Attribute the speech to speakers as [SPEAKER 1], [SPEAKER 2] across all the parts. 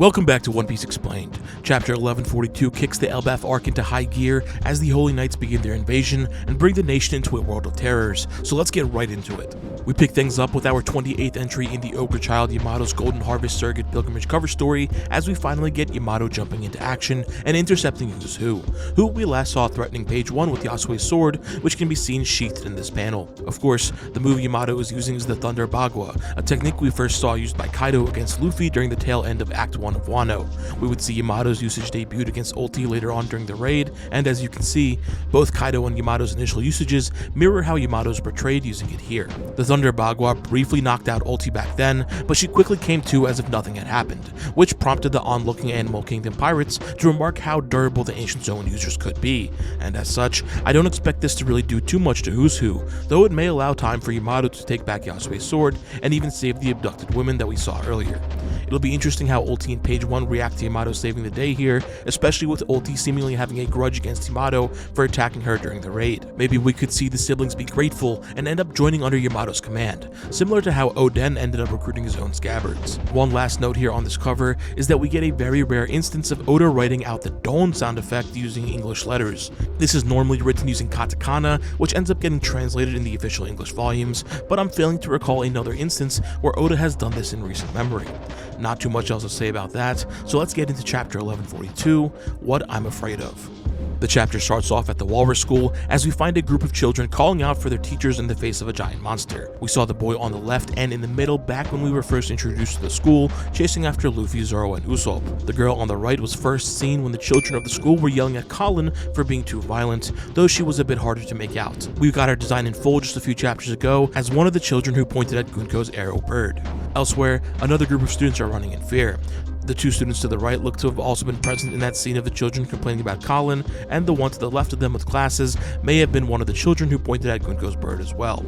[SPEAKER 1] Welcome back to One Piece Explained. Chapter 1142 kicks the Elbaph arc into high gear as the Holy Knights begin their invasion and bring the nation into a world of terrors, so let's get right into it. We pick things up with our 28th entry in the Ogre Child Yamato's Golden Harvest Surrogate Pilgrimage cover story as we finally get Yamato jumping into action and intercepting who we last saw threatening page 1 with Yasuo's sword, which can be seen sheathed in this panel. Of course, the move Yamato is using is the Thunder Bagua, a technique we first saw used by Kaido against Luffy during the tail end of Act 1 of Wano. We would see Yamato's usage debuted against Ulti later on during the raid, and as you can see, both Kaido and Yamato's initial usages mirror how Yamato's portrayed using it here. The Thunder Bagua briefly knocked out Ulti back then, but she quickly came to as if nothing had happened, which prompted the onlooking Animal Kingdom pirates to remark how durable the Ancient Zone users could be, and as such, I don't expect this to really do too much to Who's Who, though it may allow time for Yamato to take back Yasuo's sword and even save the abducted women that we saw earlier. It'll be interesting how Ulti and page 1 react to Yamato saving the day here, especially with Ulti seemingly having a grudge against Yamato for attacking her during the raid. Maybe we could see the siblings be grateful and end up joining under Yamato's command, similar to how Oden ended up recruiting his own scabbards. One last note here on this cover is that we get a very rare instance of Oda writing out the Don sound effect using English letters. This is normally written using katakana, which ends up getting translated in the official English volumes, but I'm failing to recall another instance where Oda has done this in recent memory. Not too much else to say about that, so let's get into chapter 1142, What I'm Afraid Of. The chapter starts off at the Walrus school as we find a group of children calling out for their teachers in the face of a giant monster. We saw the boy on the left and in the middle back when we were first introduced to the school, chasing after Luffy, Zoro, and Usopp. The girl on the right was first seen when the children of the school were yelling at Colin for being too violent, though she was a bit harder to make out. We got her design in full just a few chapters ago as one of the children who pointed at Gunko's arrow bird. Elsewhere, another group of students are running in fear. The two students to the right look to have also been present in that scene of the children complaining about Colin, and the one to the left of them with glasses may have been one of the children who pointed at Gunko's bird as well.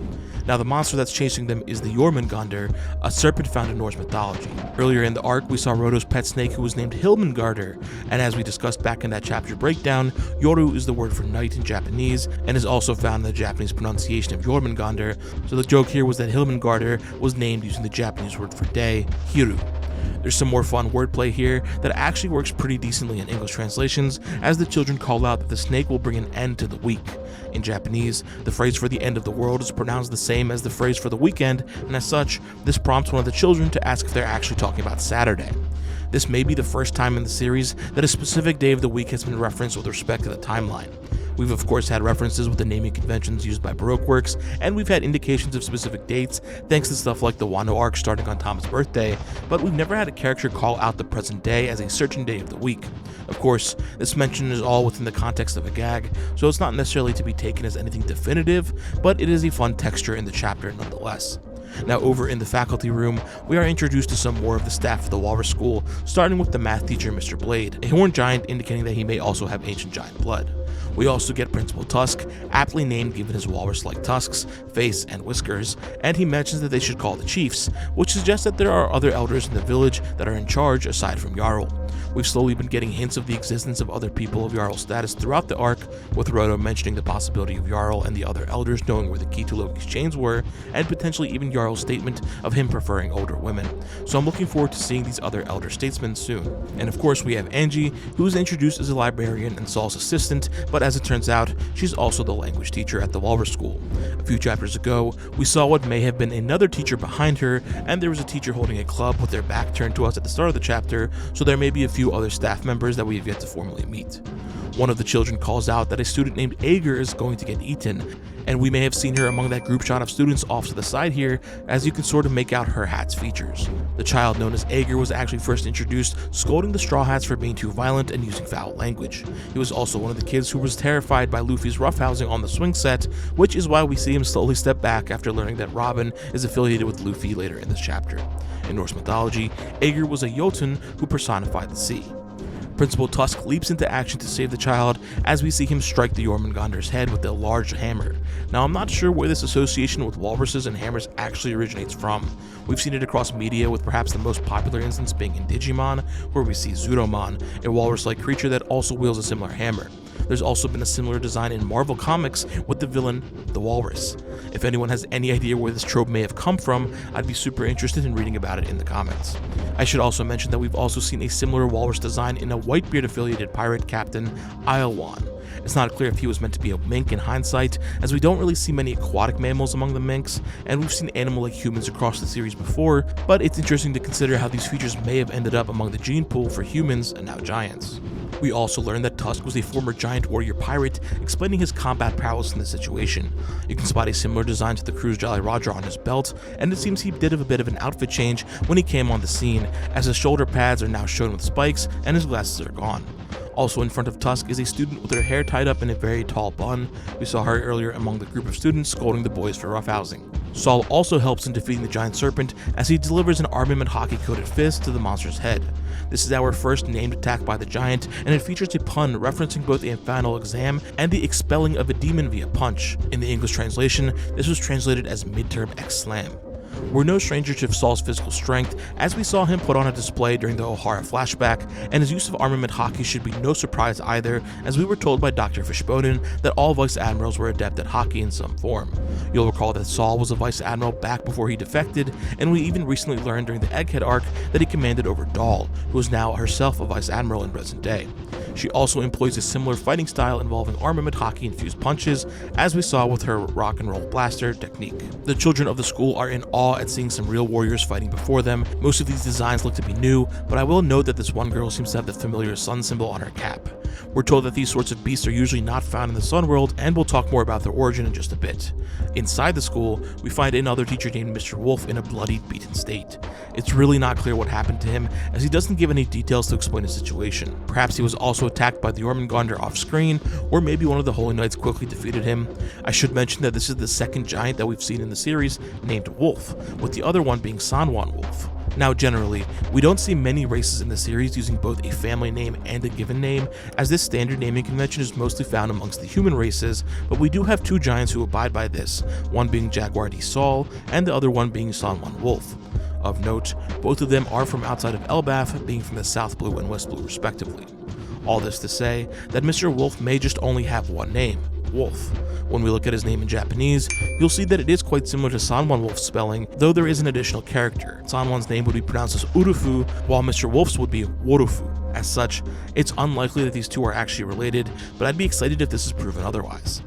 [SPEAKER 1] Now the monster that's chasing them is the Jormungandr, a serpent found in Norse mythology. Earlier in the arc, we saw Roto's pet snake who was named Hilmengardr, and as we discussed back in that chapter breakdown, Yoru is the word for night in Japanese, and is also found in the Japanese pronunciation of Jormungandr, so the joke here was that Hilmengardr was named using the Japanese word for day, Hiru. There's some more fun wordplay here that actually works pretty decently in English translations, as the children call out that the snake will bring an end to the week. In Japanese, the phrase for the end of the world is pronounced the same as the phrase for the weekend, and as such, this prompts one of the children to ask if they're actually talking about Saturday. This may be the first time in the series that a specific day of the week has been referenced with respect to the timeline. We've of course had references with the naming conventions used by Baroque works, and we've had indications of specific dates thanks to stuff like the Wano arc starting on Tama's birthday, but we've never had a character call out the present day as a certain day of the week. Of course, this mention is all within the context of a gag, so it's not necessarily to be taken as anything definitive, but it is a fun texture in the chapter nonetheless. Now over in the faculty room, we are introduced to some more of the staff of the Walrus School, starting with the math teacher Mr. Blade, a horned giant indicating that he may also have ancient giant blood. We also get Principal Tusk, aptly named given his walrus-like tusks, face, and whiskers, and he mentions that they should call the chiefs, which suggests that there are other elders in the village that are in charge aside from Jarl. We've slowly been getting hints of the existence of other people of Jarl status throughout the arc, with Roto mentioning the possibility of Jarl and the other elders knowing where the key to Loki's chains were, and potentially even Jarl's statement of him preferring older women. So I'm looking forward to seeing these other elder statesmen soon. And of course we have Angie, who is introduced as a librarian and Saul's assistant, but as it turns out, she's also the language teacher at the Walrus School. A few chapters ago, we saw what may have been another teacher behind her, and there was a teacher holding a club with their back turned to us at the start of the chapter, so there may be a few other staff members that we have yet to formally meet. One of the children calls out that a student named Ager is going to get eaten, and we may have seen her among that group shot of students off to the side here, as you can sort of make out her hat's features. The child known as Ager was actually first introduced scolding the Straw Hats for being too violent and using foul language. He was also one of the kids who was terrified by Luffy's roughhousing on the swing set, which is why we see him slowly step back after learning that Robin is affiliated with Luffy later in this chapter. In Norse mythology, Ager was a Jotun who personified the sea. Principal Tusk leaps into action to save the child as we see him strike the Jormungandr's head with a large hammer. Now I'm not sure where this association with walruses and hammers actually originates from. We've seen it across media, with perhaps the most popular instance being in Digimon, where we see Zudomon, a walrus-like creature that also wields a similar hammer. There's also been a similar design in Marvel Comics with the villain, the Walrus. If anyone has any idea where this trope may have come from, I'd be super interested in reading about it in the comments. I should also mention that we've also seen a similar Walrus design in a Whitebeard affiliated pirate captain, Iolwan. It's not clear if he was meant to be a mink in hindsight, as we don't really see many aquatic mammals among the minks, and we've seen animal-like humans across the series before, but it's interesting to consider how these features may have ended up among the gene pool for humans and now giants. We also learned that Tusk was a former giant warrior pirate, explaining his combat prowess in this situation. You can spot a similar design to the crew's Jolly Roger on his belt, and it seems he did have a bit of an outfit change when he came on the scene, as his shoulder pads are now shown with spikes and his glasses are gone. Also in front of Tusk is a student with her hair tied up in a very tall bun. We saw her earlier among the group of students scolding the boys for roughhousing. Saul also helps in defeating the giant serpent as he delivers an armament hockey-coated fist to the monster's head. This is our first named attack by the giant, and it features a pun referencing both a final exam and the expelling of a demon via punch. In the English translation, this was translated as midterm X-slam. We're no stranger to Saul's physical strength, as we saw him put on a display during the O'Hara flashback, and his use of armament hockey should be no surprise either, as we were told by Dr. Fishbonen that all Vice Admirals were adept at hockey in some form. You'll recall that Saul was a Vice Admiral back before he defected, and we even recently learned during the Egghead arc that he commanded over Dahl, who is now herself a Vice Admiral in present day. She also employs a similar fighting style involving armament hockey infused punches, as we saw with her rock and roll blaster technique. The children of the school are in awe at seeing some real warriors fighting before them. Most of these designs look to be new, but I will note that this one girl seems to have the familiar sun symbol on her cap. We're told that these sorts of beasts are usually not found in the Sun World, and we'll talk more about their origin in just a bit. Inside the school, we find another teacher named Mr. Wolf in a bloodied, beaten state. It's really not clear what happened to him, as he doesn't give any details to explain his situation. Perhaps he was also attacked by the Jormungandr off screen, or maybe one of the Holy Knights quickly defeated him. I should mention that this is the second giant that we've seen in the series named Wolf, with the other one being Sanwan Wolf. Now generally, we don't see many races in the series using both a family name and a given name, as this standard naming convention is mostly found amongst the human races, but we do have two giants who abide by this, one being Jaguar D. Saul, and the other one being Sanwan Wolf. Of note, both of them are from outside of Elbaph, being from the South Blue and West Blue respectively. All this to say that Mr. Wolf may just only have one name, Wolf. When we look at his name in Japanese, you'll see that it is quite similar to Sanwan Wolf's spelling, though there is an additional character. Sanwan's name would be pronounced as Urufu, while Mr. Wolf's would be Worufu. As such, it's unlikely that these two are actually related, but I'd be excited if this is proven otherwise.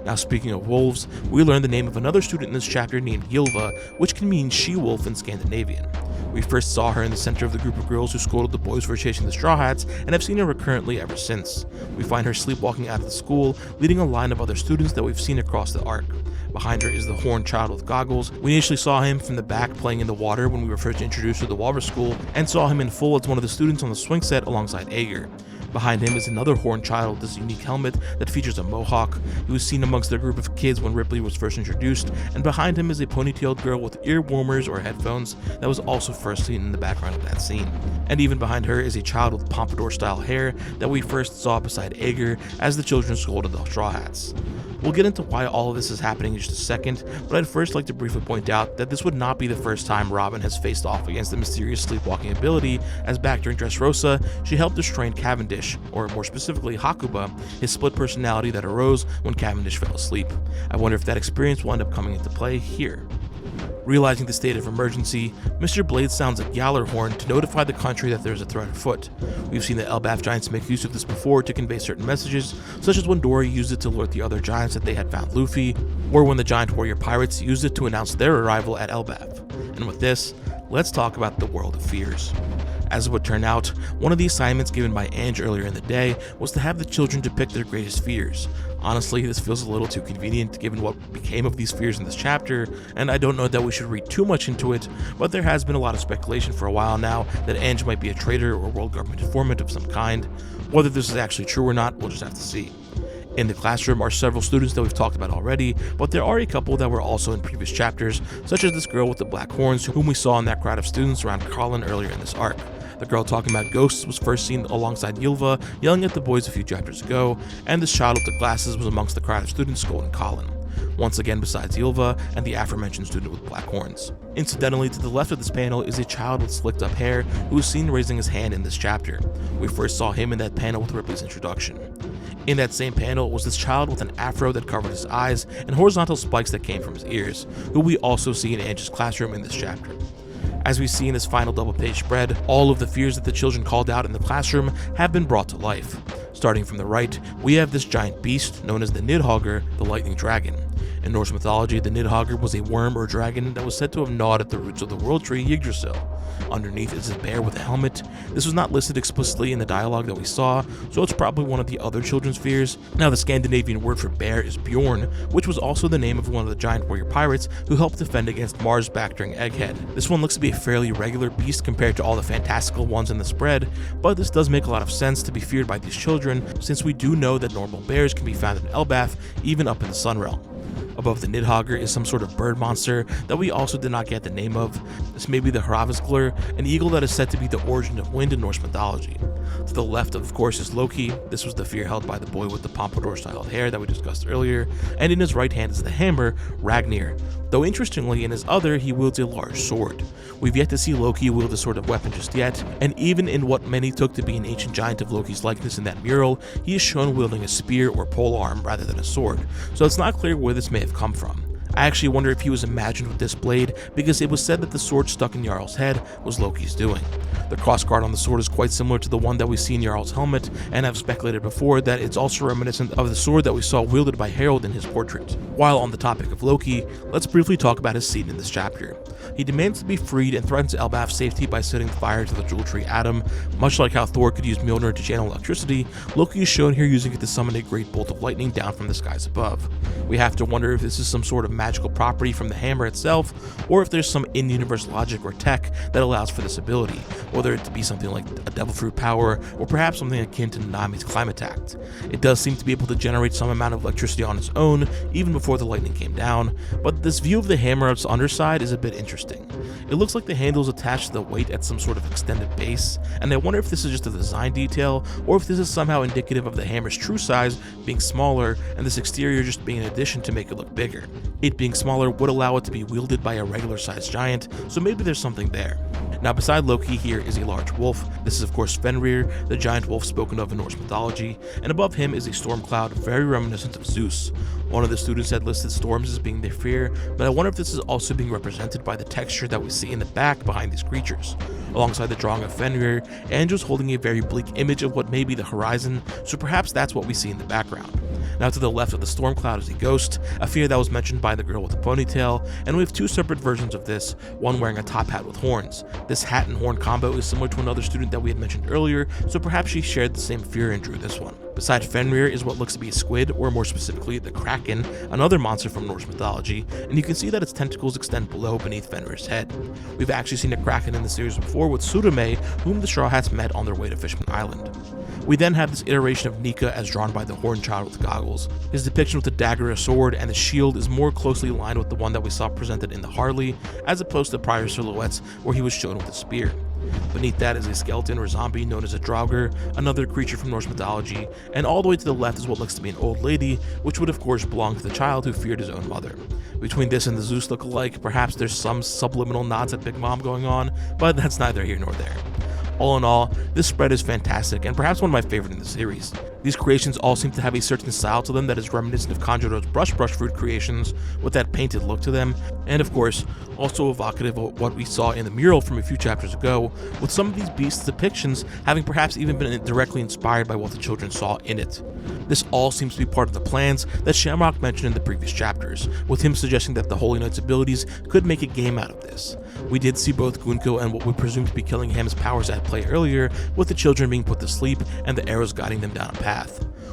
[SPEAKER 1] Now speaking of wolves, we learn the name of another student in this chapter named Ylva, which can mean she-wolf in Scandinavian. We first saw her in the center of the group of girls who scolded the boys for chasing the Straw Hats, and have seen her recurrently ever since. We find her sleepwalking out of the school, leading a line of other students that we've seen across the arc. Behind her is the horned child with goggles. We initially saw him from the back playing in the water when we were first introduced to the Walrus School, and saw him in full as one of the students on the swing set alongside Aegir. Behind him is another horned child with this unique helmet that features a mohawk. He was seen amongst their group of kids when Ripley was first introduced, and behind him is a ponytailed girl with ear warmers or headphones that was also first seen in the background of that scene. And even behind her is a child with pompadour-style hair that we first saw beside Aegir as the children scolded the Straw Hats. We'll get into why all of this is happening in just a second, but I'd first like to briefly point out that this would not be the first time Robin has faced off against the mysterious sleepwalking ability, as back during Dressrosa, she helped restrain Cavendish, or more specifically Hakuba, his split personality that arose when Cavendish fell asleep. I wonder if that experience will end up coming into play here. Realizing the state of emergency, Mr. Blade sounds a Galler horn to notify the country that there is a threat afoot. We've seen the Elbaph giants make use of this before to convey certain messages, such as when Dory used it to alert the other giants that they had found Luffy, or when the giant warrior pirates used it to announce their arrival at Elbaph. And with this, let's talk about the World of Fears. As it would turn out, one of the assignments given by Ange earlier in the day was to have the children depict their greatest fears. Honestly, this feels a little too convenient given what became of these fears in this chapter, and I don't know that we should read too much into it, but there has been a lot of speculation for a while now that Ange might be a traitor or world government informant of some kind. Whether this is actually true or not, we'll just have to see. In the classroom are several students that we've talked about already, but there are a couple that were also in previous chapters, such as this girl with the black horns whom we saw in that crowd of students around Colin earlier in this arc. The girl talking about ghosts was first seen alongside Ylva, yelling at the boys a few chapters ago, and this child with the glasses was amongst the crowd of students scolding Colin. Once again besides Ylva and the aforementioned student with black horns. Incidentally, to the left of this panel is a child with slicked up hair who is seen raising his hand in this chapter. We first saw him in that panel with Ripley's introduction. In that same panel was this child with an afro that covered his eyes and horizontal spikes that came from his ears, who we also see in Angie's classroom in this chapter. As we see in this final double-page spread, all of the fears that the children called out in the classroom have been brought to life. Starting from the right, we have this giant beast known as the Nidhogger, the lightning dragon. In Norse mythology, the Nidhogger was a worm or dragon that was said to have gnawed at the roots of the world tree Yggdrasil. Underneath is a bear with a helmet. This was not listed explicitly in the dialogue that we saw, so it's probably one of the other children's fears. Now, the Scandinavian word for bear is Bjorn, which was also the name of one of the giant warrior pirates who helped defend against Mars back during Egghead. This one looks to be a fairly regular beast compared to all the fantastical ones in the spread, but this does make a lot of sense to be feared by these children, since we do know that normal bears can be found in Elbaph, even up in the Sun Realm. Above the Nidhogger is some sort of bird monster that we also did not get the name of. This may be the Hravisglur, an eagle that is said to be the origin of wind in Norse mythology. To the left, of course, is Loki. This was the fear held by the boy with the pompadour-styled hair that we discussed earlier, and in his right hand is the hammer, Ragnir. Though interestingly, in his other, he wields a large sword. We've yet to see Loki wield this sort of weapon just yet, and even in what many took to be an ancient giant of Loki's likeness in that mural, he is shown wielding a spear or polearm rather than a sword, so it's not clear where this may have come from. I actually wonder if he was imagined with this blade, because it was said that the sword stuck in Jarl's head was Loki's doing. The crossguard on the sword is quite similar to the one that we see in Jarl's helmet, and I've speculated before that it's also reminiscent of the sword that we saw wielded by Harold in his portrait. While on the topic of Loki, let's briefly talk about his scene in this chapter. He demands to be freed and threatens Elbaph's safety by setting fire to the jewel tree atom. Much like how Thor could use Mjolnir to channel electricity, Loki is shown here using it to summon a great bolt of lightning down from the skies above. We have to wonder if this is some sort of magical property from the hammer itself, or if there's some in-universe logic or tech that allows for this ability, whether it to be something like a devil fruit power, or perhaps something akin to Nami's climate act. It does seem to be able to generate some amount of electricity on its own, even before the lightning came down, but this view of the hammer on its underside is a bit interesting. It looks like the handle is attached to the weight at some sort of extended base, and I wonder if this is just a design detail, or if this is somehow indicative of the hammer's true size being smaller, and this exterior just being an addition to make it look bigger. It being smaller would allow it to be wielded by a regular sized giant, so maybe there's something there. Now, beside Loki here is a large wolf. This is of course Fenrir, the giant wolf spoken of in Norse mythology, and above him is a storm cloud very reminiscent of Zeus. One of the students had listed storms as being their fear, but I wonder if this is also being represented by the texture that we see in the back behind these creatures. Alongside the drawing of Fenrir, Andrew's holding a very bleak image of what may be the horizon, so perhaps that's what we see in the background. Now to the left of the storm cloud is a ghost, a fear that was mentioned by the girl with the ponytail, and we have two separate versions of this, one wearing a top hat with horns. This hat and horn combo is similar to another student that we had mentioned earlier, so perhaps she shared the same fear and drew this one. Beside Fenrir is what looks to be a squid, or more specifically the Kraken, another monster from Norse mythology, and you can see that its tentacles extend below beneath Fenrir's head. We've actually seen a Kraken in the series before with Surume, whom the Straw Hats met on their way to Fishman Island. We then have this iteration of Nika as drawn by the horned child with goggles. His depiction with the dagger, a sword, and the shield is more closely aligned with the one that we saw presented in the Harley, as opposed to prior silhouettes where he was shown with a spear. Beneath that is a skeleton or zombie known as a Draugr, another creature from Norse mythology, and all the way to the left is what looks to be an old lady, which would of course belong to the child who feared his own mother. Between this and the Zeus look-alike, perhaps there's some subliminal nods at Big Mom going on, but that's neither here nor there. All in all, this spread is fantastic and perhaps one of my favorite in the series. These creations all seem to have a certain style to them that is reminiscent of Kanjuro's brush fruit creations with that painted look to them, and of course, also evocative of what we saw in the mural from a few chapters ago, with some of these beasts' depictions having perhaps even been directly inspired by what the children saw in it. This all seems to be part of the plans that Shamrock mentioned in the previous chapters, with him suggesting that the Holy Knight's abilities could make a game out of this. We did see both Gunko and what we presume to be Killingham's powers at play earlier, with the children being put to sleep and the arrows guiding them down a path.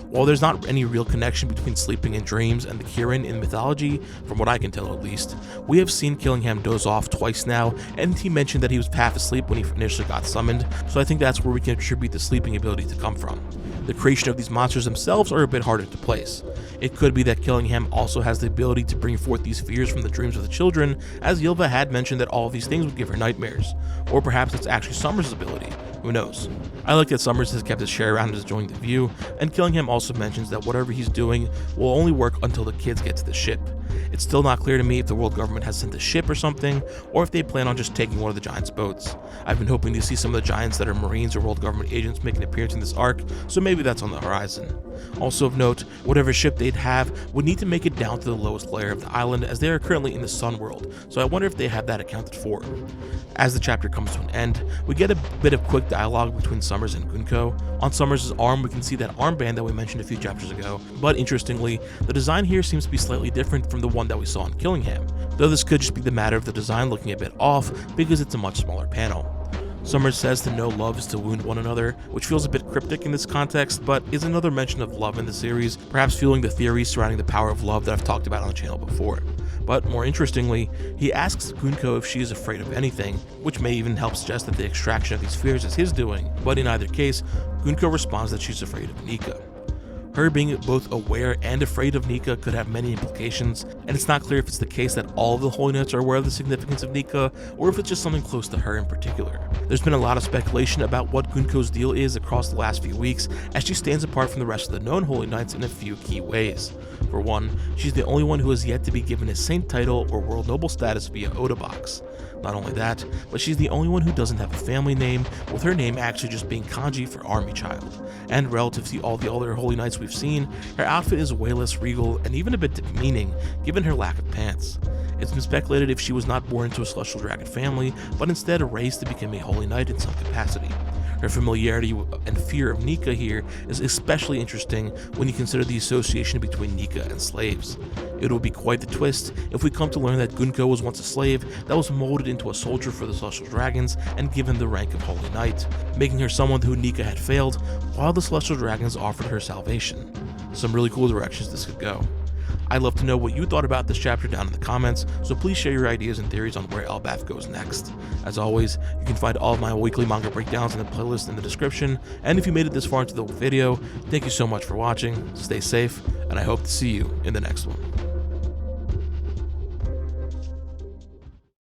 [SPEAKER 1] While there's not any real connection between sleeping and dreams and the Kirin in mythology, from what I can tell at least, we have seen Killingham doze off twice now, and he mentioned that he was half asleep when he initially got summoned, so I think that's where we can attribute the sleeping ability to come from. The creation of these monsters themselves are a bit harder to place. It could be that Killingham also has the ability to bring forth these fears from the dreams of the children, as Ylva had mentioned that all of these things would give her nightmares. Or perhaps it's actually Summers' ability. Who knows? I like that Summers has kept his share around and is enjoying the view, and Killingham also mentions that whatever he's doing will only work until the kids get to the ship. It's still not clear to me if the world government has sent a ship or something, or if they plan on just taking one of the Giants' boats. I've been hoping to see some of the Giants that are Marines or world government agents make an appearance in this arc, so maybe that's on the horizon. Also of note, whatever ship they'd have would need to make it down to the lowest layer of the island, as they are currently in the Sun world, so I wonder if they have that accounted for. As the chapter comes to an end, we get a bit of quick dialogue between Summers and Gunko. On Summers' arm, we can see that armband that we mentioned a few chapters ago, but interestingly, the design here seems to be slightly different from the one that we saw in Killingham, though this could just be the matter of the design looking a bit off because it's a much smaller panel. Summers says to know love is to wound one another, which feels a bit cryptic in this context, but is another mention of love in the series, perhaps fueling the theories surrounding the power of love that I've talked about on the channel before. But more interestingly, he asks Gunko if she is afraid of anything, which may even help suggest that the extraction of these fears is his doing, but in either case, Gunko responds that she's afraid of Nika. Her being both aware and afraid of Nika could have many implications, and it's not clear if it's the case that all of the Holy Knights are aware of the significance of Nika, or if it's just something close to her in particular. There's been a lot of speculation about what Gunko's deal is across the last few weeks, as she stands apart from the rest of the known Holy Knights in a few key ways. For one, she's the only one who has yet to be given a saint title or world noble status via Oda box. Not only that, but she's the only one who doesn't have a family name, with her name actually just being kanji for army child. And relative to all the other Holy Knights we've seen, her outfit is way less regal and even a bit demeaning, given her lack of pants. It's been speculated if she was not born into a Celestial Dragon family, but instead raised to become a Holy Knight in some capacity. Her familiarity and fear of Nika here is especially interesting when you consider the association between Nika and slaves. It will be quite the twist if we come to learn that Gunko was once a slave that was molded into a soldier for the Celestial Dragons and given the rank of Holy Knight, making her someone who Nika had failed, while the Celestial Dragons offered her salvation. Some really cool directions this could go. I'd love to know what you thought about this chapter down in the comments, so please share your ideas and theories on where Elbaph goes next. As always, you can find all of my weekly manga breakdowns in the playlist in the description, and if you made it this far into the video, thank you so much for watching, stay safe, and I hope to see you in the next one.